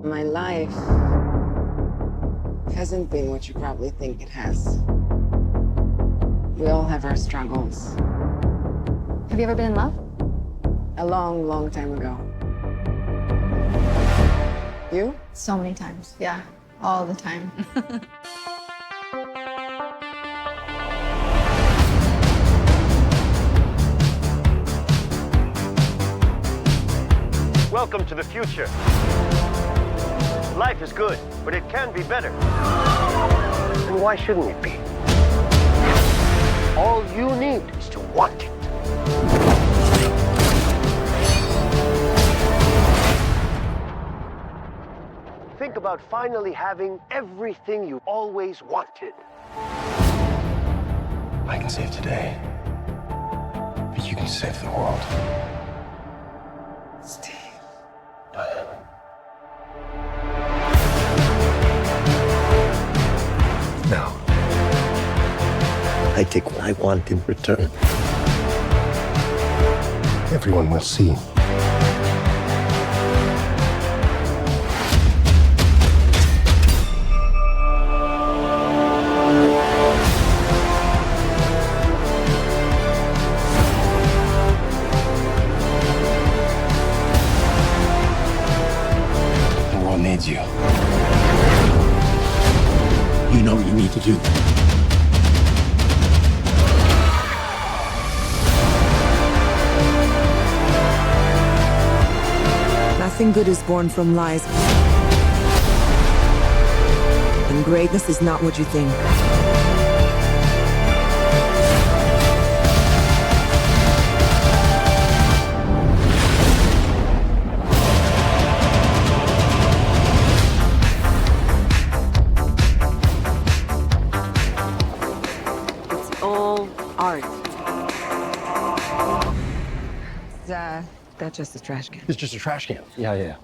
My life hasn't been what you probably think it has. We all have our struggles. Have you ever been in love? A long, long time ago. You? So many times, yeah, all the time. Welcome to the future. Life is good, but it can be better. And why shouldn't it be? All you need is to want it. Think about finally having everything you always wanted. I can save today, but you can save the world. Steve. No. I take what I want in return. Everyone will see. The world needs you. You know what you need to do. Nothing good is born from lies. And greatness is not what you think. It's all art. That's just a trash can. It's just a trash can. Yeah.